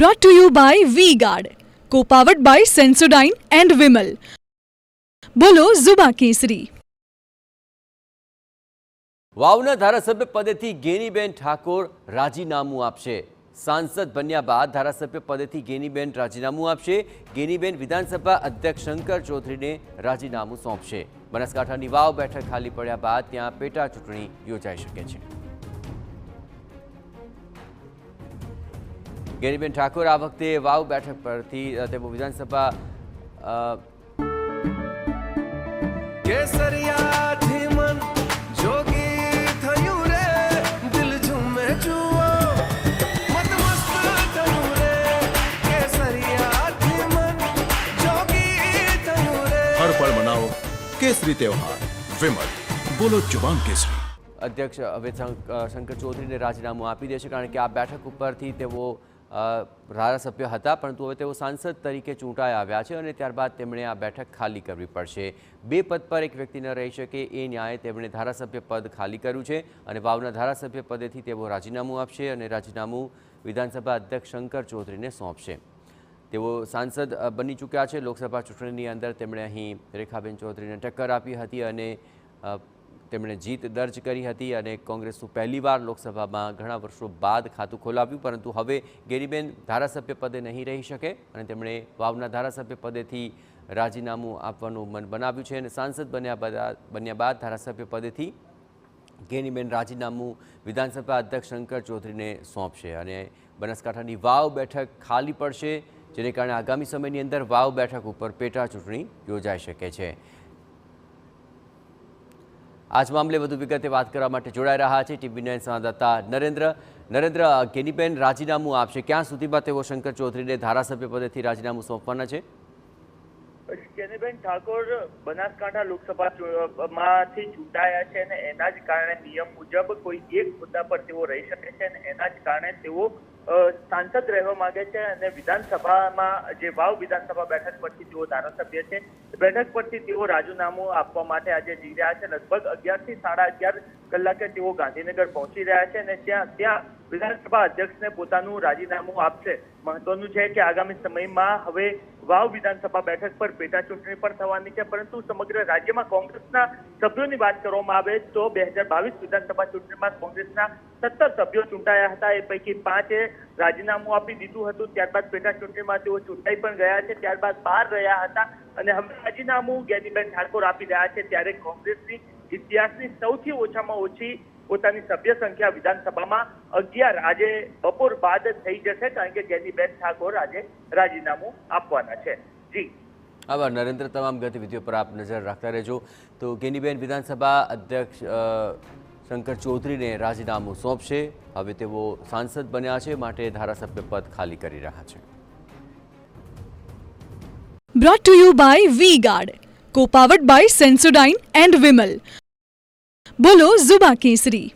Brought to you by V-Guard, co-powered by Sensodyne and Vimal. બોલો ઝુબા કેસરી. વાવના ધારાસભ્ય પદેથી ગેનીબેન ઠાકોર રાજીનામું આપશે. સાંસદ બન્યા બાદ ધારાસભ્ય પદેથી ગેનીબેન રાજીનામું આપશે. ગેનીબેન વિધાનસભા અધ્યક્ષ શંકર ચૌધરીને રાજીનામું સોંપશે. બનાસકાંઠાની વાવ બેઠક ખાલી પડ્યા બાદ ત્યાં પેટા ચૂંટણી યોજાઈ શકે છે. ગેનીબેન ઠાકોર આ વખતે વાવ બેઠક પરથી તેઓ વિધાનસભા हर पल मनाओ केसरी त्योहार विमल बोलो जुबान केसरी. અધ્યક્ષ હવે શંકર ચૌધરીને રાજીનામું આપી દેશે, કારણ કે આ બેઠક ઉપરથી તેઓ ધારાસભ્ય હતા, પરંતુ હવે તેઓ સાંસદ તરીકે ચૂંટાઈ આવ્યા છે અને ત્યારબાદ તેમણે આ બેઠક ખાલી કરવી પડશે. બે પદ પર એક વ્યક્તિ ન રહી શકે એ ન્યાય તેમણે ધારાસભ્ય પદ ખાલી કર્યું છે અને વાવના ધારાસભ્ય પદેથી તેઓ રાજીનામું આપશે અને રાજીનામું વિધાનસભા અધ્યક્ષ શંકર ચૌધરીને સોંપશે. તેઓ સાંસદ બની ચૂક્યા છે. લોકસભા ચૂંટણીની અંદર તેમણે અહીં રેખાબેન ચૌધરીને ટક્કર આપી હતી અને તેમણે જીત દર્જ કરી હતી અને કોંગ્રેસનું પહેલીવાર લોકસભામાં ઘણા વર્ષો બાદ ખાતું ખોલાવ્યું, પરંતુ હવે ગેનીબેન ધારાસભ્ય પદે નહીં રહી શકે અને તેમણે વાવના ધારાસભ્ય પદેથી રાજીનામું આપવાનું મન બનાવ્યું છે અને સાંસદ બન્યા બાદ ધારાસભ્ય પદેથી ગેનીબેન રાજીનામું વિધાનસભા અધ્યક્ષ શંકર ચૌધરીને સોંપશે અને બનાસકાંઠાની વાવ બેઠક ખાલી પડશે, જેને કારણે આગામી સમયની અંદર વાવ બેઠક ઉપર પેટા ચૂંટણી યોજાઈ શકે છે. આજ મામલે વધુ વિગતે વાત કરવા માટે જોડાઈ રહ્યા છે ટીવી9 સંવાદદાતા નરેન્દ્ર. ગેનીબેન રાજીનામું આપશે, ક્યાં સુધીમાં તેઓ શંકર ચૌધરીને ધારાસભ્ય પદેથી રાજીનામું સોંપવાના છે? ગેનીબેન ઠાકોર બનાસકાંઠા લોકસભામાંથી ચૂંટાયા છે અને એના જ કારણે નિયમ મુજબ કોઈ એક મુદ્દા પર તેઓ રહી શકે છે અને એના જ કારણે તેઓ સાંસદ રહેવા માંગે છે અને વિધાનસભામાં જે વાવ વિધાનસભા બેઠક પરથી તેઓ ધારાસભ્ય છે, બેઠક પરથી તેઓ રાજીનામું આપવા માટે આજે જઈ રહ્યા છે. લગભગ 11 થી 11:30 કલાકે તેઓ ગાંધીનગર પહોંચી રહ્યા છે અને ત્યાં વિધાનસભા અધ્યક્ષને પોતાનું રાજીનામું આપશે. મહત્વનું છે કે આગામી સમયમાં હવે વાવ વિધાનસભા બેઠક પર પેટા ચૂંટણી પણ થવાની છે, પરંતુ સમગ્ર રાજ્યમાં કોંગ્રેસના સભ્યોની વાત કરવામાં આવે તો 2022 વિધાનસભા ચૂંટણીમાં કોંગ્રેસના 17 સભ્યો ચૂંટાયા હતા. એ પૈકી 5એ રાજીનામું આપી દીધું હતું. ત્યારબાદ પેટા ચૂંટણીમાં તેઓ ચૂંટાઈ પણ ગયા છે, ત્યારબાદ બહાર રહ્યા હતા અને હવે રાજીનામું ગેનીબેન ઠાકોર આપી રહ્યા છે. ત્યારે કોંગ્રેસની ઇતિહાસની સૌથી ઓછામાં ઓછી પોતાની સભ્ય સંખ્યા વિધાનસભામાં 11 આજે બપોર બાદ થઈ જશે, કારણ કે ગેનીબેન ઠાકોર આજે રાજીનામું આપવાના છે. જી આભાર નરેન્દ્ર, તમામ ગતિવિધિઓ પર આપ નજર રાખતા રહેજો. તો ગેનીબેન વિધાનસભા અધ્યક્ષ શંકર ચૌધરીને રાજીનામું સોંપશે. હવે તેઓ સાંસદ બન્યા છે, માટે ધારાસભ્ય પદ ખાલી કરી રહ્યા છે. Brought to you by V-Guard, co-powered by Sensodyne and Vimal. બોલો ઝુબા કેસરી.